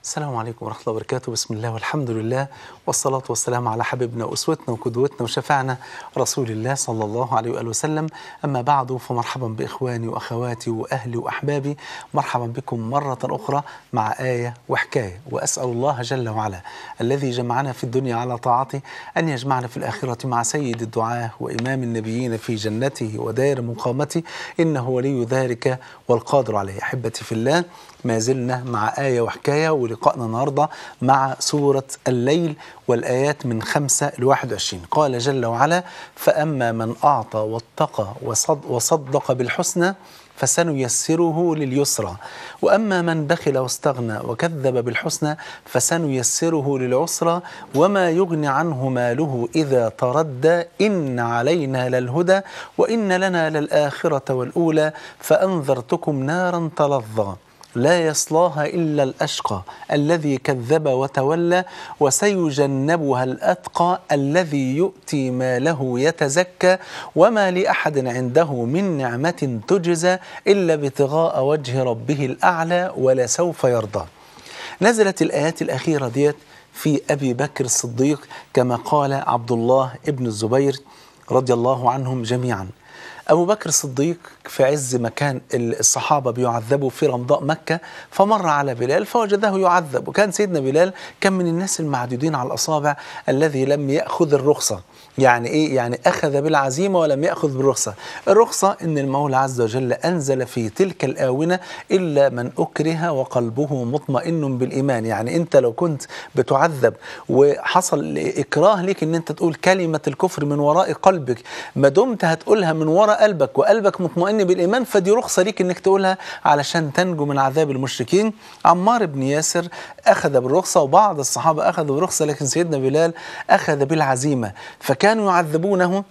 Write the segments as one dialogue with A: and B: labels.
A: السلام عليكم ورحمة الله وبركاته. بسم الله والحمد لله والصلاة والسلام على حبيبنا وأسوتنا وقدوتنا وشفعنا رسول الله صلى الله عليه وآله وسلم. أما بعد، فمرحبا بإخواني وأخواتي وأهلي وأحبابي، مرحبا بكم مرة أخرى مع آية وحكاية. وأسأل الله جل وعلا الذي جمعنا في الدنيا على طاعته أن يجمعنا في الآخرة مع سيد الدعاة وإمام النبيين في جنته ودار مقامته، إنه ولي ذلك والقادر عليه. أحبتي في الله، ما زلنا مع آية وحكاية، ولقائنا النهاردة مع سورة الليل والآيات من 5 ل 21. قال جل وعلا: فأما من أعطى واتقى وصدق بالحسنى فسنيسره لليسرى، وأما من بخل واستغنى وكذب بالحسنى فسنيسره للعسرى، وما يغني عنه ماله إذا تردى، إن علينا للهدى وإن لنا للآخرة والأولى، فأنذرتكم نارا تلظى لا يصلاها إلا الأشقى الذي كذب وتولى، وسيجنبها الأتقى الذي يؤتي ماله يتزكى، وما لأحد عنده من نعمة تجزى إلا ابتغاء وجه ربه الأعلى ولسوف يرضى. نزلت الآيات الأخيرة ديت في أبي بكر الصديق كما قال عبد الله ابن الزبير رضي الله عنهم جميعا. أبو بكر الصديق في عز ما كان الصحابة بيعذبوا في رمضاء مكة، فمر على بلال فوجده يعذب، وكان سيدنا بلال كان من الناس المعدودين على الأصابع الذي لم يأخذ الرخصة. يعني إيه؟ يعني أخذ بالعزيمة ولم يأخذ بالرخصة. الرخصة إن المولى عز وجل أنزل في تلك الآونة: إلا من أكره وقلبه مطمئن بالإيمان. يعني أنت لو كنت بتعذب وحصل إكراه ليك إن أنت تقول كلمة الكفر من وراء قلبك، ما دمت هتقولها من وراء قلبك وقلبك مطمئن بالإيمان، فدي رخصة ليك إنك تقولها علشان تنجو من عذاب المشركين. عمار بن ياسر أخذ بالرخصة، وبعض الصحابة أخذوا بالرخصة، لكن سيدنا بلال أخذ بالعزيمة. فكانوا يعذبونه،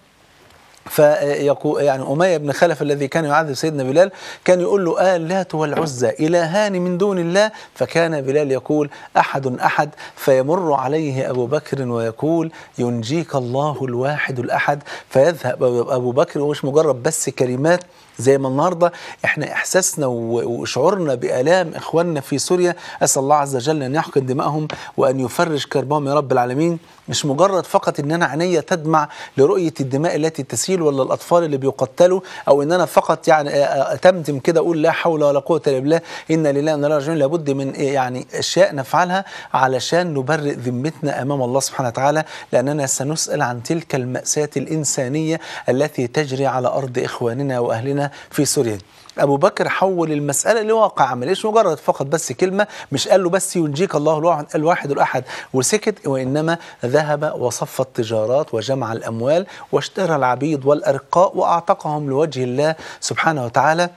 A: فيقول يعني أمية بن خلف الذي كان يعذب سيدنا بلال كان يقول له: اللات والعزى إلهان من دون الله. فكان بلال يقول: أحد أحد. فيمر عليه أبو بكر ويقول: ينجيك الله الواحد الأحد. فيذهب أبو بكر، ومش مجرد بس كلمات زي ما النهارده احنا احساسنا وشعورنا بآلام اخواننا في سوريا، اسال الله عز وجل ان يحقن دمائهم وان يفرج كربهم يا رب العالمين. مش مجرد فقط ان انا عينيا تدمع لرؤيه الدماء التي تسيل ولا الاطفال اللي بيقتلوا، او ان انا فقط يعني اتمتم كده اقول لا حول ولا قوه الا بالله، انا لله وانا اليه راجعون. لابد من يعني اشياء نفعلها علشان نبرئ ذمتنا امام الله سبحانه وتعالى، لاننا سنسال عن تلك المأساة الانسانيه التي تجري على ارض اخواننا واهلنا في سوريا. أبو بكر حول المسألة لواقع عملي، مش مجرد فقط بس كلمة، مش قال له بس ينجيك الله الواحد الأحد وسكت، وإنما ذهب وصف التجارات وجمع الأموال واشترى العبيد والأرقاء وأعتقهم لوجه الله سبحانه وتعالى.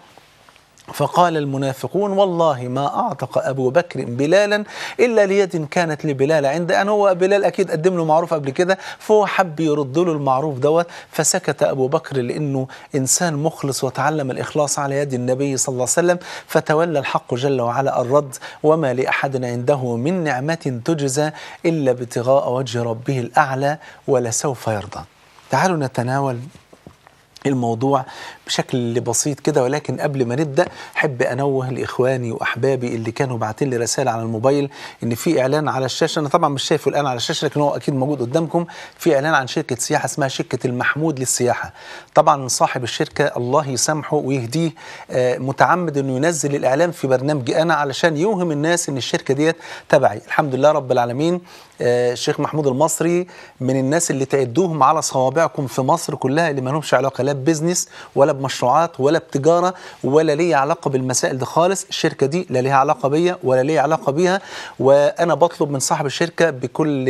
A: فقال المنافقون: والله ما أعتق أبو بكر بلالا إلا ليد كانت لبلال عنده. يعني هو بلال أكيد قدم له معروف قبل كده، فهو حب يرد له المعروف دوت. فسكت أبو بكر لأنه إنسان مخلص وتعلم الإخلاص على يد النبي صلى الله عليه وسلم. فتولى الحق جل وعلا الرد: وما لأحد عنده من نعمة تجزى إلا ابتغاء وجه ربه الأعلى ولسوف يرضى. تعالوا نتناول الموضوع بشكل بسيط كده، ولكن قبل ما نبدأ حب أنوه لإخواني وأحبابي اللي كانوا باعتين لي رسالة على الموبايل إن في إعلان على الشاشة. أنا طبعا مش شايفه الآن على الشاشة، لكن هو أكيد موجود قدامكم. في إعلان عن شركة سياحة اسمها شركة المحمود للسياحة. طبعا صاحب الشركة الله يسامحه ويهديه متعمد إنه ينزل الإعلان في برنامجي أنا علشان يوهم الناس إن الشركة ديت تبعي. الحمد لله رب العالمين. الشيخ محمود المصري من الناس اللي تعدوهم على صوابعكم في مصر كلها، اللي ما لهمش علاقة لا ببزنس ولا بمشروعات ولا بتجارة ولا ليه علاقة بالمسائل دي خالص. الشركة دي لا ليها علاقة بيا ولا ليها علاقة بيها. وأنا بطلب من صاحب الشركة بكل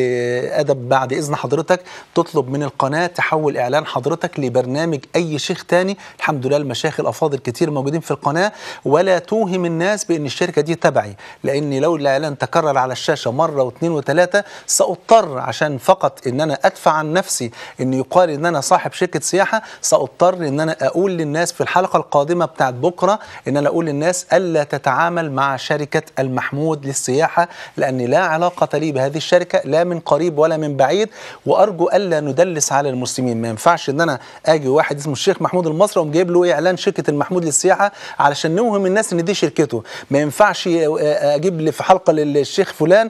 A: أدب بعد إذن حضرتك تطلب من القناة تحول إعلان حضرتك لبرنامج أي شيخ تاني. الحمد لله المشايخ الأفاضل كتير موجودين في القناة، ولا توهم الناس بأن الشركة دي تبعي، لأن لو الإعلان تكرر على الشاشة مرة واثنين وثلاثة سأضطر عشان فقط ان انا ادفع عن نفسي ان يقال ان انا صاحب شركة سياحة، سأضطر ان انا اقول للناس في الحلقة القادمة بتاعت بكرة إن أنا أقول للناس ألا تتعامل مع شركة المحمود للسياحة، لأن لا علاقة لي بهذه الشركة لا من قريب ولا من بعيد، وأرجو ألا ندلس على المسلمين. ما ينفعش إن أنا أجي واحد اسمه الشيخ محمود المصري وأقوم جايب له إعلان شركة المحمود للسياحة علشان نوهم الناس إن دي شركته. ما ينفعش أجيب لي في حلقة للشيخ فلان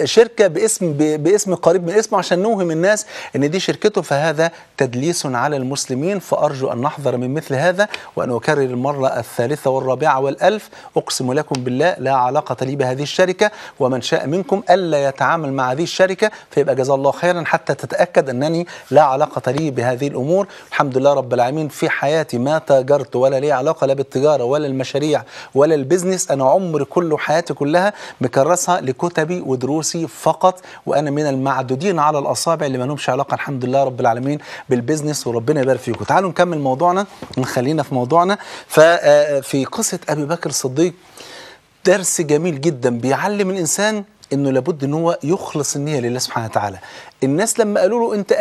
A: شركة باسم قريب من اسمه عشان نوهم الناس إن دي شركته، فهذا تدليس على المسلمين. فأرجو أن نحذر من مثل هذا، وأن أكرر المرة الثالثة والرابعة والألف: أقسم لكم بالله لا علاقة لي بهذه الشركة، ومن شاء منكم ألا يتعامل مع هذه الشركة فيبقى جزاه الله خيرا، حتى تتأكد أنني لا علاقة لي بهذه الأمور. الحمد لله رب العالمين، في حياتي ما تاجرت ولا لي علاقة لا بالتجارة ولا المشاريع ولا البزنس. أنا عمري كله حياتي كلها مكرسها لكتبي ودروسي فقط، وأنا من المعدودين على الأصابع اللي ما لهمش علاقة الحمد لله رب العالمين بالبزنس، وربنا يبارك فيكم. تعالوا نكمل موضوعنا، نخلينا في موضوعنا. ففي قصة أبي بكر الصديق درس جميل جدا بيعلم الإنسان انه لابد ان هو يخلص النيه لله سبحانه وتعالى. الناس لما قالوا له انت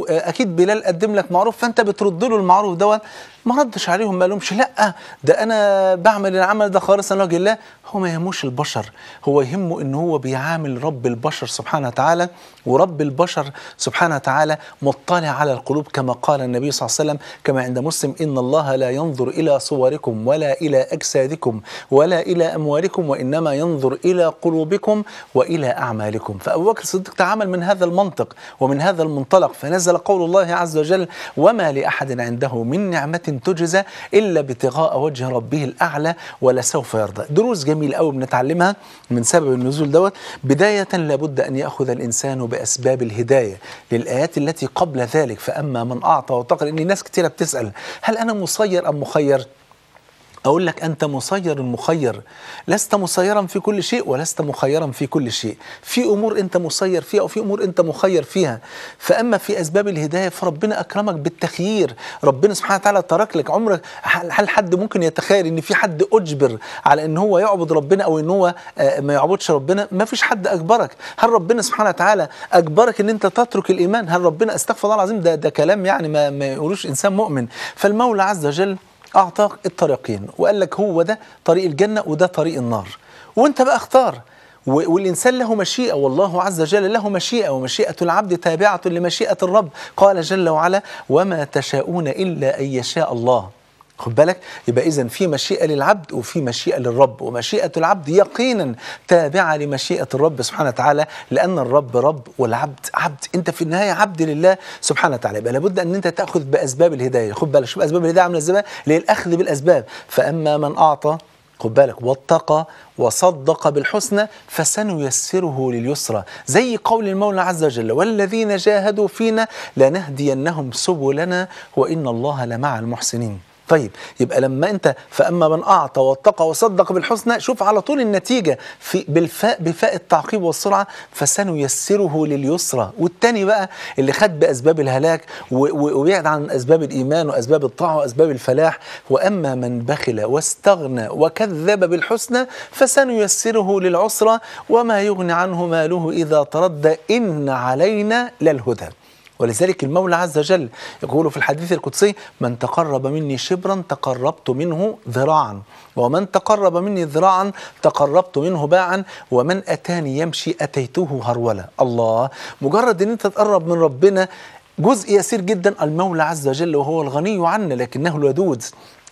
A: اكيد بلال قدم لك معروف فانت بترد له المعروف دوت، ما ردش عليهم، ما قالهمش لا ده انا بعمل العمل ده خالصا لوجه الله. هو ما يهموش البشر، هو يهمه ان هو بيعامل رب البشر سبحانه وتعالى، ورب البشر سبحانه وتعالى مطلع على القلوب كما قال النبي صلى الله عليه وسلم كما عند مسلم: ان الله لا ينظر الى صوركم ولا الى اجسادكم ولا الى اموالكم وانما ينظر الى قلوبكم والى اعمالكم. فابو بكر الصديق تعامل من هذا المنطق ومن هذا المنطلق، فنزل قول الله عز وجل: وما لاحد عنده من نعمه تجزى الا ابتغاء وجه ربه الاعلى ولسوف يرضى. دروس جميله قوي بنتعلمها من سبب النزول دوت. بدايه لابد ان ياخذ الانسان باسباب الهدايه للايات التي قبل ذلك: فاما من اعطى واتقى. لان ناس كثيره بتسال هل انا مسير ام مخير؟ أقول لك أنت مسير مخير، لست مسيرا في كل شيء ولست مخيرا في كل شيء. في أمور أنت مسير فيها وفي أمور أنت مخير فيها. فأما في أسباب الهداية فربنا أكرمك بالتخيير. ربنا سبحانه وتعالى ترك لك عمرك. هل حد ممكن يتخيل أن في حد أجبر على أن هو يعبد ربنا أو أن هو ما يعبدش ربنا؟ ما فيش حد أجبرك. هل ربنا سبحانه وتعالى أجبرك أن أنت تترك الإيمان؟ هل ربنا، استغفر الله العظيم، ده كلام يعني ما يقولوش إنسان مؤمن. فالمولى عز وجل أعطاك الطريقين وقال لك هو ده طريق الجنة وده طريق النار، وانت بقى اختار. والإنسان له مشيئة، والله عز وجل له مشيئة، ومشيئة العبد تابعة لمشيئة الرب. قال جل وعلا: وما تشاءون إلا أن يشاء الله. خد بالك، يبقى إذن في مشيئة للعبد وفي مشيئة للرب، ومشيئة العبد يقينا تابعة لمشيئة الرب سبحانه وتعالى، لأن الرب رب والعبد عبد. أنت في النهاية عبد لله سبحانه وتعالى. يبقى لابد أن أنت تأخذ بأسباب الهداية. خد بالك، شوف أسباب الهداية عاملة إزاي، اللي هي الأخذ بالأسباب. فأما من أعطى، خد بالك، واتقى وصدق بالحسنى فسنيسره لليسرى، زي قول المولى عز وجل: والذين جاهدوا فينا لنهدينهم سبلنا وإن الله لمع المحسنين. طيب، يبقى لما انت فاما من اعطى واتقى وصدق بالحسنى، شوف على طول النتيجه بفاء التعقيب والسرعه: فسنيسره لليسرى. والتاني بقى اللي خد باسباب الهلاك وبعد عن اسباب الايمان واسباب الطاعه واسباب الفلاح: واما من بخل واستغنى وكذب بالحسنى فسنيسره للعسرى وما يغني عنه ماله اذا تردى ان علينا للهدى. ولذلك المولى عز وجل يقول في الحديث القدسي: من تقرب مني شبرا تقربت منه ذراعا، ومن تقرب مني ذراعا تقربت منه باعا، ومن أتاني يمشي أتيته هرولا. الله، مجرد أن أنت تقرب من ربنا جزء يسير جدا. المولى عز وجل وهو الغني عنا لكنه الودود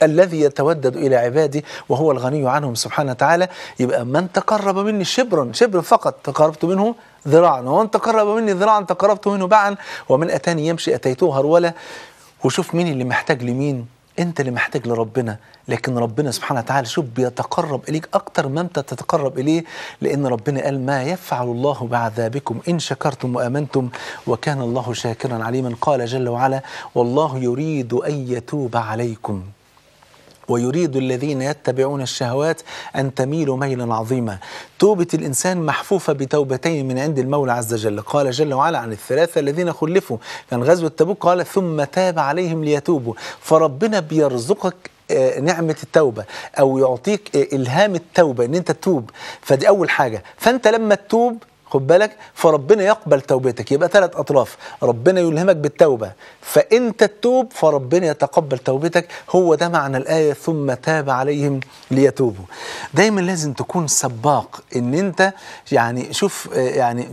A: الذي يتودد إلى عباده وهو الغني عنهم سبحانه وتعالى. يبقى من تقرب مني شبرا، شبر فقط، تقربت منه ذراعا، ومن تقرب مني ذراعا تقربت منه باعا، ومن أتاني يمشي أتيته هرولا. وشوف مين اللي محتاج لمين، أنت اللي محتاج لربنا، لكن ربنا سبحانه وتعالى شوف بيتقرب إليك أكتر ما أنت تتقرب إليه، لأن ربنا قال: ما يفعل الله بعذابكم إن شكرتم وآمنتم وكان الله شاكرا عليما. قال جل وعلا: والله يريد أن يتوب عليكم ويريد الذين يتبعون الشهوات أن تميلوا ميلا عظيما. توبة الإنسان محفوفة بتوبتين من عند المولى عز وجل. قال جل وعلا عن الثلاثة الذين خلفوا كان غزوة تبوك، قال: ثم تاب عليهم ليتوبوا. فربنا بيرزقك نعمة التوبة أو يعطيك إلهام التوبة إن أنت تتوب، فدي أول حاجة. فأنت لما تتوب، خد خد بالك، فربنا يقبل توبتك. يبقى 3 أطراف، ربنا يلهمك بالتوبة فأنت تتوب فربنا يتقبل توبتك. هو ده معنى الآية ثم تاب عليهم ليتوبوا. دايما لازم تكون سباق، ان انت يعني شوف يعني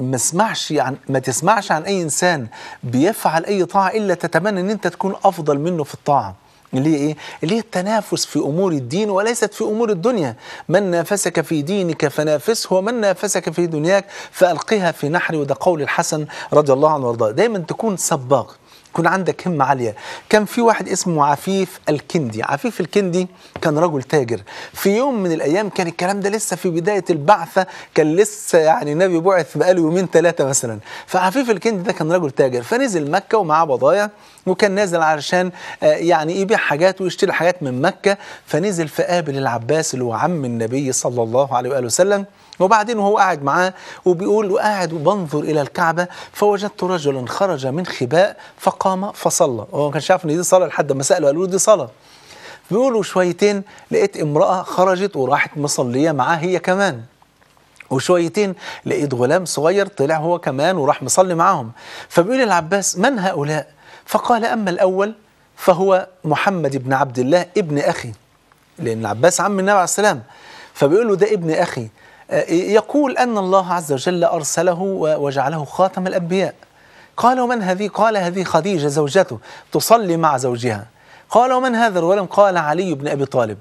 A: ما تسمعش عن اي انسان بيفعل اي طاعة الا تتمنى ان انت تكون افضل منه في الطاعة. اللي هي ايه؟ اللي هي التنافس في امور الدين وليست في امور الدنيا. من نافسك في دينك فنافسه، ومن نافسك في دنياك فالقها في نحري. وده قول الحسن رضي الله عنه وارضاه. دايما تكون سباق، يكون عندك همة عالية. كان في واحد اسمه عفيف الكندي. عفيف الكندي كان رجل تاجر. في يوم من الأيام، كان الكلام ده لسه في بداية البعثة، كان لسه يعني النبي بعث بقاله 2-3 مثلا. فعفيف الكندي ده كان رجل تاجر، فنزل مكة ومعاه بضايع، وكان نازل علشان يعني يبيع حاجات ويشتري حاجات من مكة. فنزل فقابل العباس اللي هو عم النبي صلى الله عليه وآله وسلم. وبعدين وهو قاعد معاه وبيقول، وقاعد وبنظر إلى الكعبة، فوجدت رجلا خرج من خباء فقام فصلى. هو ما كانش عارف ان دي صلاة لحد ما سأله قالوا له دي صلاة. بيقولوا شويتين لقيت امرأة خرجت وراحت مصلية معاه هي كمان. وشويتين لقيت غلام صغير طلع هو كمان وراح مصلي معاهم. فبيقول العباس من هؤلاء؟ فقال أما الأول فهو محمد بن عبد الله ابن أخي، لأن العباس عم النبي عليه السلام. فبيقول له ده ابن أخي، يقول أن الله عز وجل أرسله وجعله خاتم الأنبياء. قال ومن هذه؟ قال هذه خديجة زوجته تصلي مع زوجها. قال ومن هذا الغلام؟ قال علي بن أبي طالب.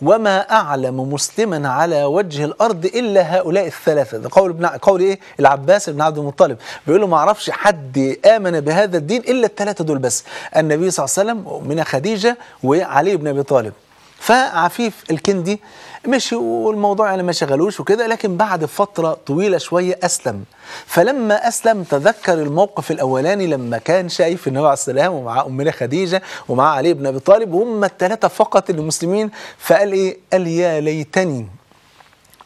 A: وما أعلم مسلما على وجه الأرض إلا هؤلاء الثلاثة. ده قول إيه؟ العباس بن عبد المطلب بيقول له ما أعرفش حد آمن بهذا الدين إلا الثلاثة دول بس، النبي صلى الله عليه وسلم من خديجة وعلي بن أبي طالب. فعفيف الكندي مشي والموضوع يعني ما شغلوش وكده، لكن بعد فترة طويلة شوية أسلم. فلما أسلم تذكر الموقف الأولاني لما كان شايف النبي عليه السلام ومع أمنا خديجة ومع علي بن أبي طالب وهم الثلاثة فقط المسلمين. فقال إيه؟ قال يا ليتني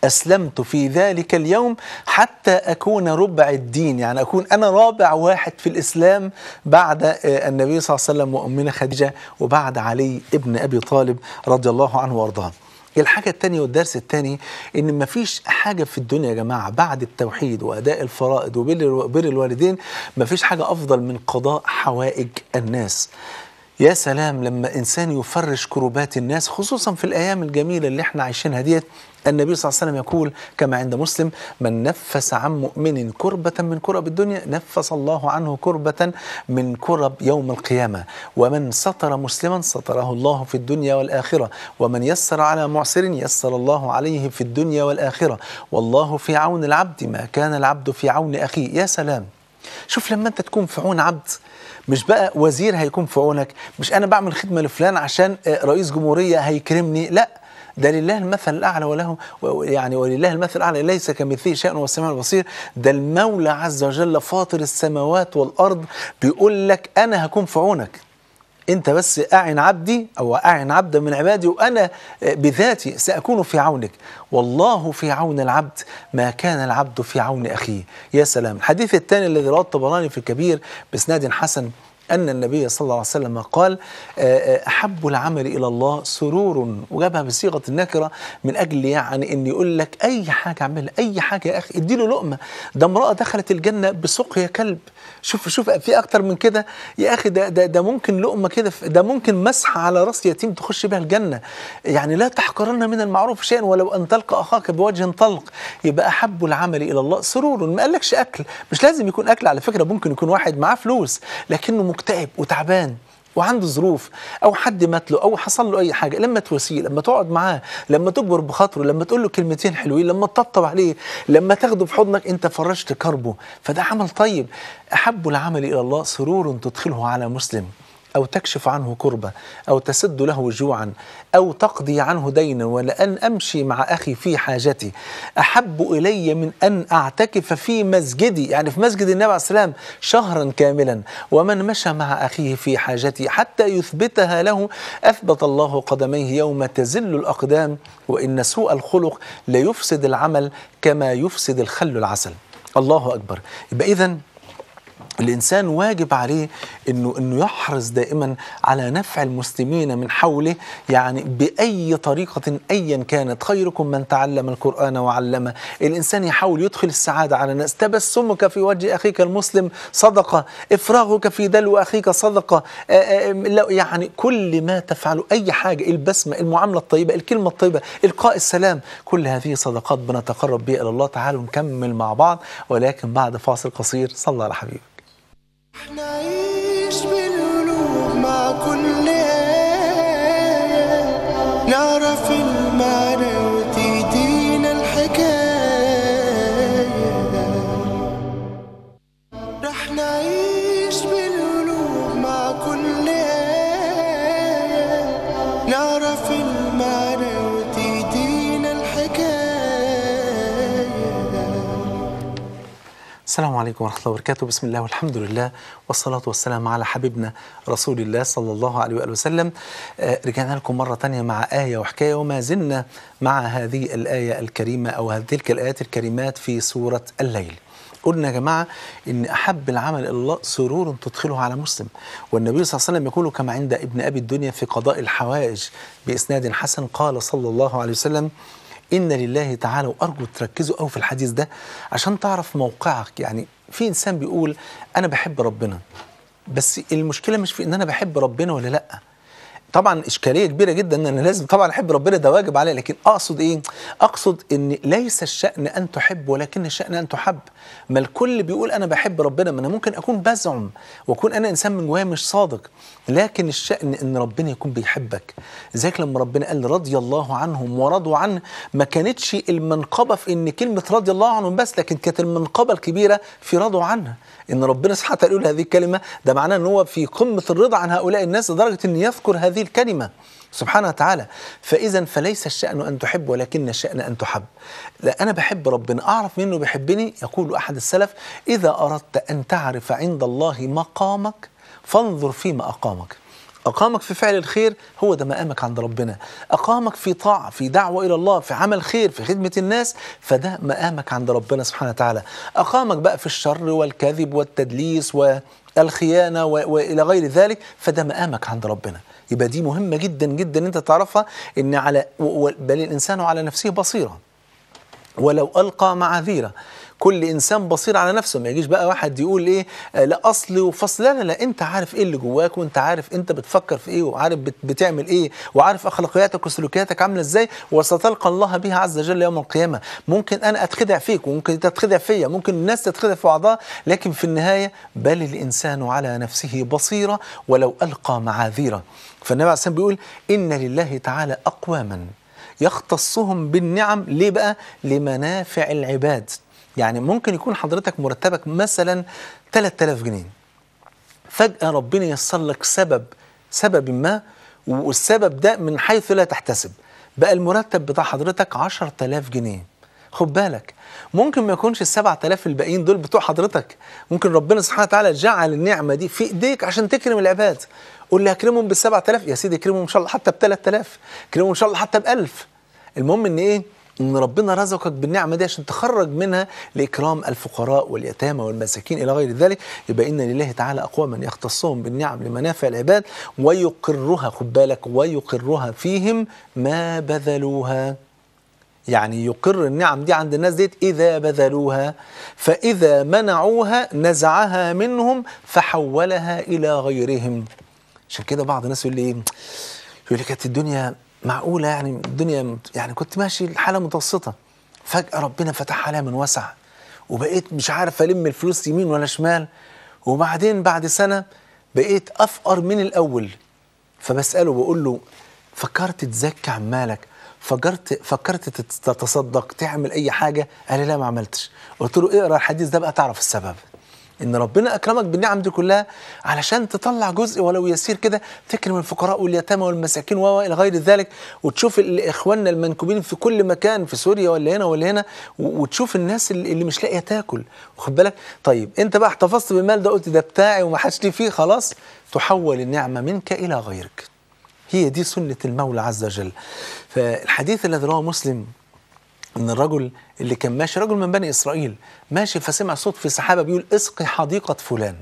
A: أسلمت في ذلك اليوم حتى أكون ربع الدين، يعني أكون أنا رابع واحد في الإسلام بعد النبي صلى الله عليه وسلم وأمنا خديجة وبعد علي ابن أبي طالب رضي الله عنه وارضاه. الحاجة الثانية والدرس الثاني، إن مفيش حاجة في الدنيا يا جماعة بعد التوحيد وأداء الفرائض وبر الوالدين، مفيش حاجة أفضل من قضاء حوائج الناس. يا سلام لما إنسان يفرش كروبات الناس، خصوصا في الأيام الجميلة اللي احنا عايشينها ديت. النبي صلى الله عليه وسلم يقول كما عند مسلم: من نفس عن مؤمن كربة من كرب الدنيا نفس الله عنه كربة من كرب يوم القيامة. ومن ستر مسلما ستره الله في الدنيا والآخرة، ومن يسر على معسر يسر الله عليه في الدنيا والآخرة، والله في عون العبد ما كان العبد في عون أخيه. يا سلام، شوف لما أنت تكون في عون عبد، مش بقى وزير هيكون في عونك، مش أنا بعمل خدمة لفلان عشان رئيس جمهورية هيكرمني، لا، ده لله المثل الأعلى وله يعني ولله المثل الأعلى ليس كمثله شيء وهو السميع البصير. ده المولى عز وجل فاطر السماوات والأرض بيقول لك أنا هكون في عونك، أنت بس أعن عبدي أو أعن عبدا من عبادي وأنا بذاتي سأكون في عونك. والله في عون العبد ما كان العبد في عون أخيه. يا سلام. الحديث الثاني الذي رواه الطبراني في الكبير بإسناد حسن أن النبي صلى الله عليه وسلم قال: أحب العمل إلى الله سرور، وجابها بصيغة النكرة من أجل يعني إن يقول لك أي حاجة اعملها، أي حاجة يا أخي اديله لقمة. ده امرأة دخلت الجنة بسقيا كلب، شوف في أكتر من كده يا أخي. ده ممكن لقمة كده، ده ممكن مسحة على رأس يتيم تخش بها الجنة. يعني لا تحقرن من المعروف شيئا ولو أن تلقى أخاك بوجه طلق. يبقى أحب العمل إلى الله سرور. ما قالكش أكل، مش لازم يكون أكل على فكرة، ممكن يكون واحد معاه فلوس لكنه مكتئب وتعبان وعنده ظروف، او حد مات له او حصل له اي حاجه، لما تواسيه، لما تقعد معاه، لما تجبر بخاطره، لما تقول له كلمتين حلوين، لما تطبطب عليه، لما تاخده في حضنك، انت فرجت كربه، فده عمل طيب. احب العمل الى الله سرور تدخله على مسلم، أو تكشف عنه كربة، أو تسد له جوعا، أو تقضي عنه دينا، ولأن أمشي مع أخي في حاجتي أحب إلي من أن أعتكف في مسجدي، يعني في مسجد النبي عليه السلام شهرا كاملا. ومن مشى مع أخيه في حاجتي حتى يثبتها له أثبت الله قدميه يوم تزل الأقدام، وإن سوء الخلق ليفسد العمل كما يفسد الخل العسل. الله أكبر. يبقى إذن الإنسان واجب عليه إنه يحرص دائما على نفع المسلمين من حوله، يعني بأي طريقة أيا كانت. خيركم من تعلم القرآن وعلمه. الإنسان يحاول يدخل السعادة على الناس. تبسمك في وجه أخيك المسلم صدقة، إفراغك في دلو أخيك صدقة. يعني كل ما تفعله، أي حاجة، البسمة، المعاملة الطيبة، الكلمة الطيبة، إلقاء السلام، كل هذه صدقات بنتقرب بها إلى الله. تعالوا نكمل مع بعض، ولكن بعد فاصل قصير. صلى على حبيبك.
B: نعيش بالقلوب مع كل آية، نعرف المعنى وتهدينا الحكاية. رح نعيش بالقلوب مع كل آية، نعرف المعنى وتهدينا الحكاية.
A: السلام عليكم ورحمة الله وبركاته. بسم الله والحمد لله والصلاة والسلام على حبيبنا رسول الله صلى الله عليه وآله وسلم. رجعنا لكم مرة تانية مع آية وحكاية، وما زلنا مع هذه الآية الكريمة أو تلك الآيات الكريمات في سورة الليل. قلنا يا جماعة إن أحب العمل إلى الله سرور تدخله على مسلم، والنبي صلى الله عليه وسلم يقول كما عند ابن أبي الدنيا في قضاء الحوائج بإسناد حسن، قال صلى الله عليه وسلم: إن لله تعالى، وأرجو تركزوا أوي في الحديث ده عشان تعرف موقعك. يعني في إنسان بيقول أنا بحب ربنا، بس المشكلة مش في إن أنا بحب ربنا ولا لأ. طبعا إشكالية كبيرة جدا إن أنا لازم طبعا أحب ربنا، ده واجب علي، لكن أقصد إيه؟ أقصد إن ليس الشأن أن تحب، ولكن الشأن أن تحب. ما الكل بيقول أنا بحب ربنا، ما أنا ممكن أكون بزعم وأكون أنا إنسان من جوايا مش صادق، لكن الشأن إن ربنا يكون بيحبك. زيك لما ربنا قال رضي الله عنهم ورضوا عنه، ما كانتش المنقبة في إن كلمة رضي الله عنهم بس، لكن كانت المنقبة الكبيرة في رضوا عنها. إن ربنا سبحانه وتعالى يقول هذه الكلمة، ده معناه إن هو في قمة الرضا عن هؤلاء الناس لدرجة إن يذكر هذه الكلمة سبحانه وتعالى. فإذا فليس الشأن أن تحب، ولكن الشأن أن تحب. لا، أنا بحب ربنا، أعرف منه بيحبني. يقول أحد السلف: إذا أردت أن تعرف عند الله مقامك فانظر فيما أقامك. أقامك في فعل الخير، هو ده مقامك عند ربنا. أقامك في طاعة، في دعوة إلى الله، في عمل خير، في خدمة الناس، فده مقامك عند ربنا سبحانه وتعالى. أقامك بقى في الشر والكذب والتدليس والخيانة وإلى غير ذلك، فده مقامك عند ربنا. يبقى دي مهمة جدا جدا أنت تعرفها، إن بل الإنسان على نفسه بصيرة ولو ألقى معاذيره. كل إنسان بصير على نفسه. ما يجيش بقى واحد يقول إيه لا أصل وفصل. لا لا لا، أنت عارف إيه اللي جواك، وأنت عارف أنت بتفكر في إيه، وعارف بتعمل إيه، وعارف أخلاقياتك وسلوكياتك عاملة إزاي، وستلقى الله بها عز وجل يوم القيامة. ممكن أنا أتخدع فيك، وممكن تتخدع فيا، ممكن الناس تتخدع في بعضها، لكن في النهاية بل الإنسان على نفسه بصيرة ولو ألقى معاذيره. فالنبي عليه الصلاة والسلام بيقول إن لله تعالى أقواما يختصهم بالنعم. ليه بقى؟ لمنافع العباد. يعني ممكن يكون حضرتك مرتبك مثلا 3000 جنيه، فجأة ربنا ييسر لك سبب ما، والسبب ده من حيث لا تحتسب بقى المرتب بتاع حضرتك 10000 جنيه. خد بالك، ممكن ما يكونش ال7000 الباقيين دول بتوع حضرتك، ممكن ربنا سبحانه وتعالى جعل النعمة دي في ايديك عشان تكرم العباد. قول لي اكرمهم بال7000، يا سيدي اكرمهم ان شاء الله حتى ب3000، اكرمهم ان شاء الله حتى ب1000. المهم ان ايه؟ ان ربنا رزقك بالنعمه دي عشان تخرج منها لاكرام الفقراء واليتامى والمساكين الى غير ذلك. يبقى ان لله تعالى اقواما يختصهم بالنعم لمنافع العباد ويقرها، خد بالك، ويقرها فيهم ما بذلوها. يعني يقر النعم دي عند الناس ديت إذا بذلوها، فإذا منعوها نزعها منهم فحولها إلى غيرهم. عشان كده بعض الناس يقول لي كانت الدنيا معقولة، يعني الدنيا يعني كنت ماشي الحالة متوسطة، فجأة ربنا فتح عليها من وسع، وبقيت مش عارف ألم الفلوس يمين ولا شمال، وبعدين بعد سنة بقيت أفقر من الأول. فبسأله بقول له فكرت تزكي عن مالك؟ فكرت تتصدق، تعمل أي حاجة؟ قال لي لا ما عملتش. قلت له اقرأ الحديث ده بقى تعرف السبب. إن ربنا أكرمك بالنعم دي كلها علشان تطلع جزء ولو يسير كده تكرم الفقراء واليتامى والمساكين وإلى غير ذلك، وتشوف إخواننا المنكوبين في كل مكان في سوريا ولا هنا ولا هنا، وتشوف الناس اللي مش لاقية تاكل، واخد بالك؟ طيب أنت بقى احتفظت بالمال ده، قلت ده بتاعي وما حدش لي فيه، خلاص تحول النعمة منك إلى غيرك. هي دي سنة المولى عز وجل. فالحديث الذي رواه مسلم ان الرجل اللي كان ماشي، رجل من بني اسرائيل ماشي، فسمع صوت في سحابه بيقول اسقي حديقه فلان.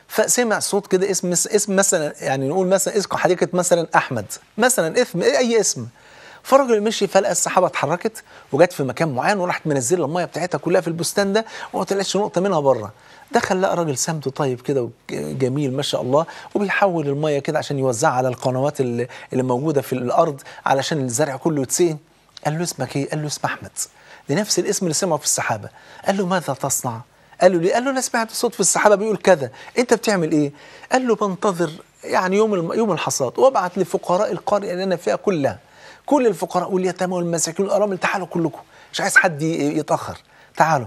A: فسمع صوت كده اسم مثلا، يعني نقول مثلا اسقي حديقه مثلا احمد مثلا، اسم اي اسم. فالراجل مشي فلقى السحابه اتحركت وجت في مكان معين، وراحت منزله الميه بتاعتها كلها في البستان ده، وما طلعتش نقطه منها بره. دخل لقى راجل سمته طيب كده وجميل ما شاء الله، وبيحول الميه كده عشان يوزعها على القنوات اللي موجوده في الارض علشان الزرع كله يتسقي. قال له اسمك ايه؟ قال له اسم احمد، لنفس الاسم اللي سمعه في السحابه. قال له ماذا تصنع؟ قال له ليه؟ قال له انا سمعت صوت في السحابه بيقول كذا، انت بتعمل ايه؟ قال له بنتظر يعني يوم الحصاد، وابعت لفقراء القريه اللي انا فيها كلها، كل الفقراء واليتامى والمساكين والارامل، تعالوا كلكم، مش عايز حد يتاخر، تعالوا.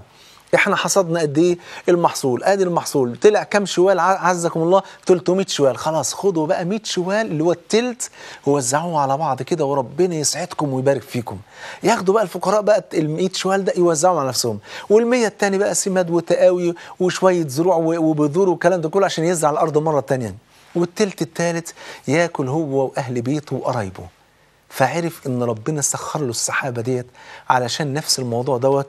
A: احنا حصدنا قد ايه المحصول؟ ادي المحصول طلع كام شوال عزكم الله؟ 300 شوال. خلاص خدوا بقى 100 شوال اللي هو التلت ووزعوه على بعض كده، وربنا يسعدكم ويبارك فيكم. ياخدوا بقى الفقراء بقى ال 100 شوال ده يوزعوا على نفسهم، وال100 الثاني بقى سماد وتقاوي وشويه زروع وبذور والكلام ده كله عشان يزرع الارض مره ثانيه، والتلت الثالث ياكل هو واهل بيته وقرايبه. فعرف ان ربنا سخر له السحابه ديت علشان نفس الموضوع دوت.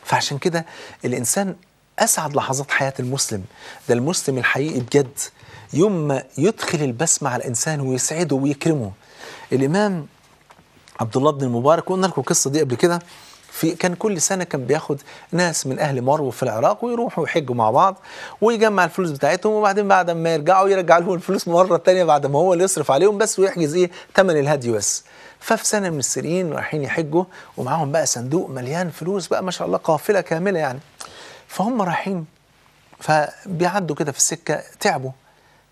A: فعشان كده الانسان اسعد لحظات حياه المسلم، ده المسلم الحقيقي بجد يوم ما يدخل البسمه على الانسان ويسعده ويكرمه. الامام عبد الله بن المبارك، قلنا لكم القصه دي قبل كده، كان كل سنه كان بياخد ناس من اهل مرو في العراق ويروحوا يحجوا مع بعض، ويجمع الفلوس بتاعتهم، وبعدين بعد ما يرجعوا يرجع لهم الفلوس مره ثانيه بعد ما هو اللي يصرف عليهم بس، ويحجز ايه ثمن الهدي بس. ففي سنه من السنين رايحين يحجوا ومعاهم بقى صندوق مليان فلوس بقى ما شاء الله، قافله كامله يعني. فهم رايحين فبيعدوا كده في السكه، تعبوا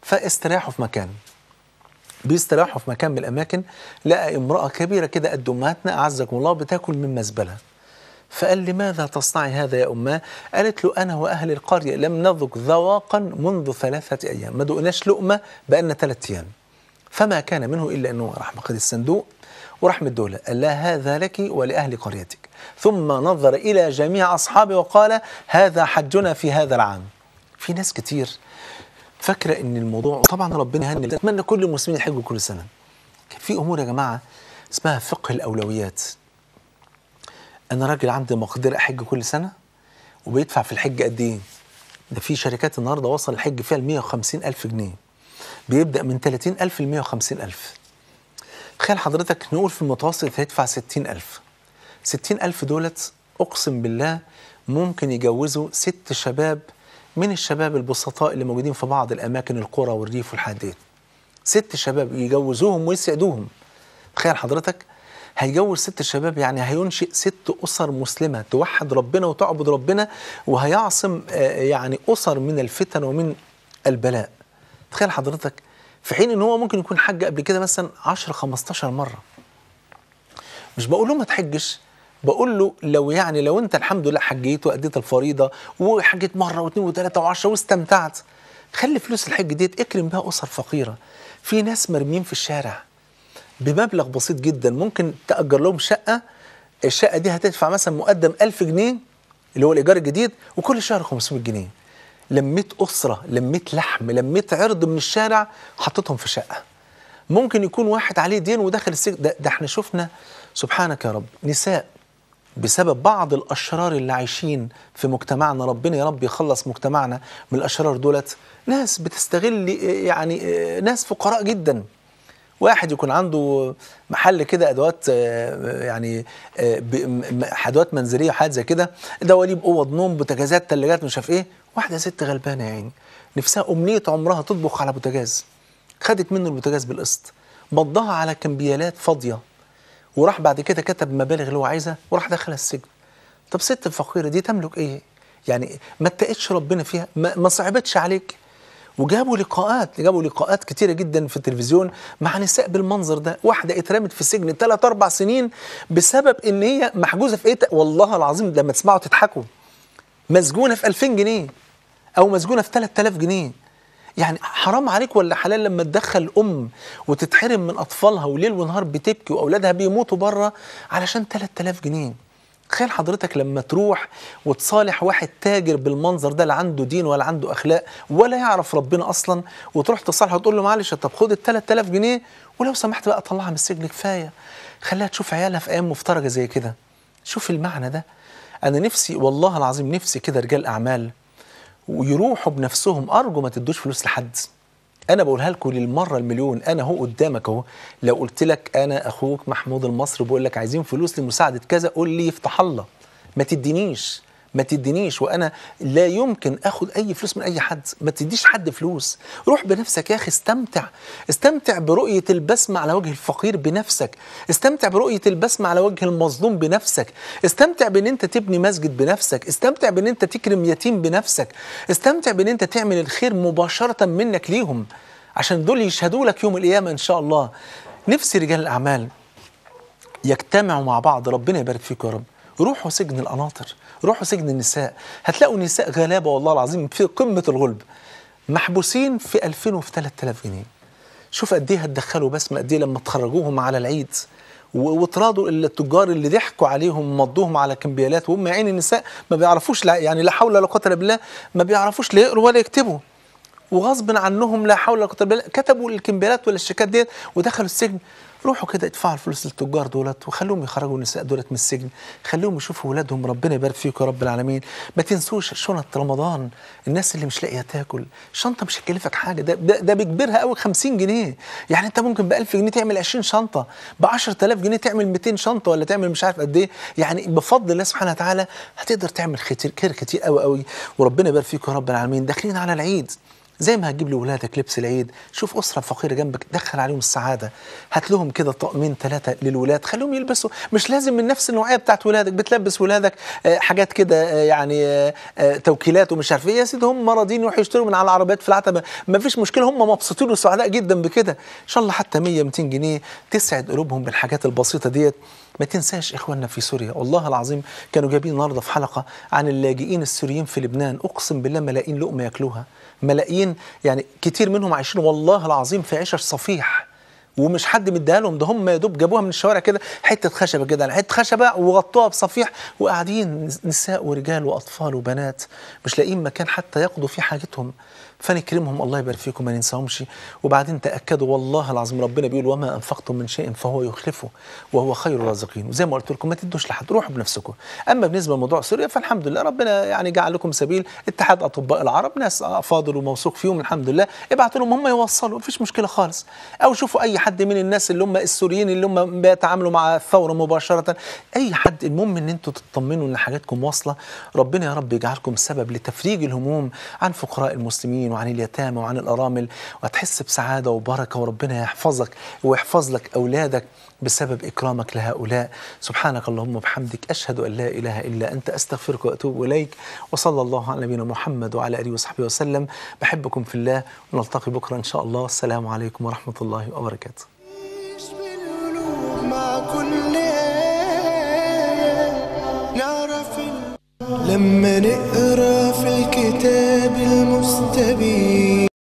A: فاستراحوا في مكان، بيستراحوا في مكان من الاماكن، لقى امراه كبيره كده قد امهاتنا اعزكم الله بتاكل من مزبله. فقال لماذا تصنعي هذا يا أماه؟ قالت له أنا وأهل القرية لم نذق ذواقا منذ 3 أيام، ما دقناش لقمة بقالنا 3 أيام. فما كان منه إلا أنه راح ماخد الصندوق وراح مدوله، قال لها هذا لك ولأهل قريتك، ثم نظر إلى جميع أصحابه وقال هذا حجنا في هذا العام. في ناس كتير فاكرة إن الموضوع، وطبعا ربنا يهني، أتمنى كل المسلمين يحجوا كل سنة. في أمور يا جماعة اسمها فقه الأولويات. أنا راجل عندي مقدرة أحج كل سنة وبيدفع في الحج قد إيه؟ ده في شركات النهاردة وصل الحج فيها 150,000 جنيه، بيبدأ من 30,000 ل 150,000. تخيل حضرتك نقول في المتوسط هيدفع 60,000. 60,000 دولت أقسم بالله ممكن يجوزوا 6 شباب من الشباب البسطاء اللي موجودين في بعض الأماكن القرى والريف والحديد. 6 شباب يجوزوهم ويسعدوهم. تخيل حضرتك هيجوز 6 شباب، يعني هينشئ 6 أسر مسلمة توحد ربنا وتعبد ربنا، وهيعصم يعني أسر من الفتن ومن البلاء. تخيل حضرتك في حين ان هو ممكن يكون حج قبل كده مثلا 10-15 مرة. مش بقول له ما تحجش، بقول له لو انت الحمد لله حجيت وأديت الفريضة وحجيت مرة واثنين وثلاثة وعشرة واستمتعت، خلي فلوس الحج ديت اكرم بها أسر فقيرة. في ناس مرميين في الشارع بمبلغ بسيط جدا، ممكن تأجر لهم شقة، الشقة دي هتدفع مثلا مقدم 1000 جنيه اللي هو الإيجار الجديد، وكل شهر 500 جنيه. لميت أسرة، لميت لحم، لميت عرض من الشارع، حطيتهم في شقة. ممكن يكون واحد عليه دين ودخل السجن. ده احنا شفنا سبحانك يا رب نساء بسبب بعض الأشرار اللي عايشين في مجتمعنا، ربنا يا رب يخلص مجتمعنا من الأشرار دولت. ناس بتستغل يعني ناس فقراء جدا. واحد يكون عنده محل كده ادوات يعني ادوات منزليه وحاجات زي كده، دواليب، اوض نوم، بوتاجازات، ثلاجات، مش عارف ايه. واحده ست غلبانه يعني نفسها امنيه عمرها تطبخ على بوتاجاز، خدت منه البوتاجاز بالقسط، مضاها على كمبيالات فاضيه، وراح بعد كده كتب المبالغ اللي هو عايزها وراح دخل السجن. طب ست الفقيره دي تملك ايه؟ يعني ما اتقتش ربنا فيها، ما صعبتش عليك. وجابوا لقاءات كتيرة جدا في التلفزيون مع نساء بالمنظر ده. واحدة اترمت في السجن 3-4 سنين بسبب ان هي محجوزة في ايه، والله العظيم لما تسمعوا تضحكوا، مسجونة في 2000 جنيه او مسجونة في 3000 جنيه. يعني حرام عليك ولا حلال لما تدخل ام وتتحرم من اطفالها وليل ونهار بتبكي واولادها بيموتوا بره علشان 3000 جنيه. تخيل حضرتك لما تروح وتصالح واحد تاجر بالمنظر ده، لا عنده دين ولا عنده اخلاق ولا يعرف ربنا اصلا، وتروح تصالحه وتقول له معلش طب خد ال 3000 جنيه ولو سمحت بقى طلعها من السجن، كفايه خليها تشوف عيالها في ايام مفترجه زي كده. شوف المعنى ده. أنا نفسي والله العظيم نفسي كده رجال أعمال ويروحوا بنفسهم. أرجو ما تدوش فلوس لحد. أنا بقولها لكم للمرة المليون، أنا هو قدامك أهو. لو قلت لك أنا أخوك محمود المصري بقول لك عايزين فلوس لمساعدة كذا، قول لي يفتح الله، ما تدينيش، ما تدينيش. وانا لا يمكن اخد اي فلوس من اي حد. ما تديش حد فلوس. روح بنفسك يا اخي، استمتع، استمتع برؤية البسمة على وجه الفقير بنفسك، استمتع برؤية البسمة على وجه المظلوم بنفسك، استمتع بان انت تبني مسجد بنفسك، استمتع بان انت تكرم يتيم بنفسك، استمتع بان انت تعمل الخير مباشرة منك ليهم، عشان دول يشهدوا لك يوم القيامة ان شاء الله. نفسي رجال الاعمال يجتمعوا مع بعض. ربنا يبارك فيكم يا رب. روحوا سجن القناطر، روحوا سجن النساء، هتلاقوا نساء غلابة والله العظيم في قمة الغلب محبوسين في 2000 وفي 3000 جنيه. شوف قد ايه هتدخلوا بسمة، قد ايه لما تخرجوهم على العيد وطردوا التجار اللي ضحكوا عليهم مضوهم على كمبيالات، وهم عين النساء ما بيعرفوش يعني لا حول ولا قوة الا بالله، ما بيعرفوش لا يقروا ولا يكتبوا، وغصب عنهم لا حول ولا قوة الا بالله كتبوا الكمبيالات ولا الشيكات ديت ودخلوا السجن. روحوا كده ادفعوا الفلوس للتجار دولت وخلوهم يخرجوا النساء دولت من السجن، خلوهم يشوفوا ولادهم. ربنا يبارك فيكم يا رب العالمين. ما تنسوش شنط رمضان. الناس اللي مش لاقيه تاكل، شنطه مش هتكلفك حاجه، ده بيكبرها قوي 50 جنيه. يعني انت ممكن ب 1000 جنيه تعمل 20 شنطه، ب 10000 جنيه تعمل 200 شنطه، ولا تعمل مش عارف قد ايه. يعني بفضل الله سبحانه وتعالى هتقدر تعمل خير كتير قوي قوي. وربنا يبارك فيكم يا رب العالمين. داخلين على العيد، زي ما هتجيب لولادك لبس العيد، شوف أسرة فقيرة جنبك دخل عليهم السعادة، هات لهم كده طقمين 3 للولاد، خليهم يلبسوا. مش لازم من نفس النوعية بتاعت ولادك، بتلبس ولادك حاجات كده يعني توكيلات ومش عارف ايه. يا سيدي هم راضيين يروحوا يشتروا من على العربيات في العتبة، ما فيش مشكلة، هم مبسوطين وسعداء جدا بكده. إن شاء الله حتى 100 200 جنيه تسعد قلوبهم بالحاجات البسيطة ديت. ما تنساش إخواننا في سوريا، والله العظيم كانوا جايبين النهارده في حلقة عن اللاجئين السوريين في لبنان. أقسم بالله ملايين لقمة ياكلوها، ملايين، يعني كتير منهم عايشين والله العظيم في عيشة صفيح، ومش حد مديها لهم، ده هم يا دوب جابوها من الشوارع كده، حته خشبه كده على حته خشبه وغطوها بصفيح، وقاعدين نساء ورجال واطفال وبنات مش لاقيين مكان حتى يقضوا فيه حاجتهم. فنكرمهم، الله يبارك فيكم، ما ننساهمش. وبعدين تاكدوا والله العظيم ربنا بيقول وما انفقتم من شيء فهو يخلفه وهو خير الرازقين. وزي ما قلت لكم ما تدوش لحد، روحوا بنفسكم. اما بالنسبه لموضوع سوريا فالحمد لله ربنا يعني جعل لكم سبيل. اتحاد اطباء العرب ناس افاضل وموثوق فيهم الحمد لله، ابعتوا لهم هم يوصلوا، مفيش مشكله خالص. او شوفوا اي حد من الناس اللي هم السوريين اللي هم بيتعاملوا مع الثوره مباشره، اي حد، المهم ان انتم تطمنوا ان حاجاتكم واصله. ربنا يا رب يجعلكم سبب لتفريج الهموم عن فقراء المسلمين وعن اليتامى وعن الارامل، وهتحس بسعاده وبركه، وربنا يحفظك ويحفظ لك اولادك بسبب اكرامك لهؤلاء. سبحانك اللهم وبحمدك، اشهد ان لا اله الا انت، استغفرك واتوب اليك. وصلى الله على نبينا محمد وعلى اله وصحبه وسلم. بحبكم في الله، ونلتقي بكره ان شاء الله. السلام عليكم ورحمه الله وبركاته.
B: مع كل آية نعرف لما نقرأ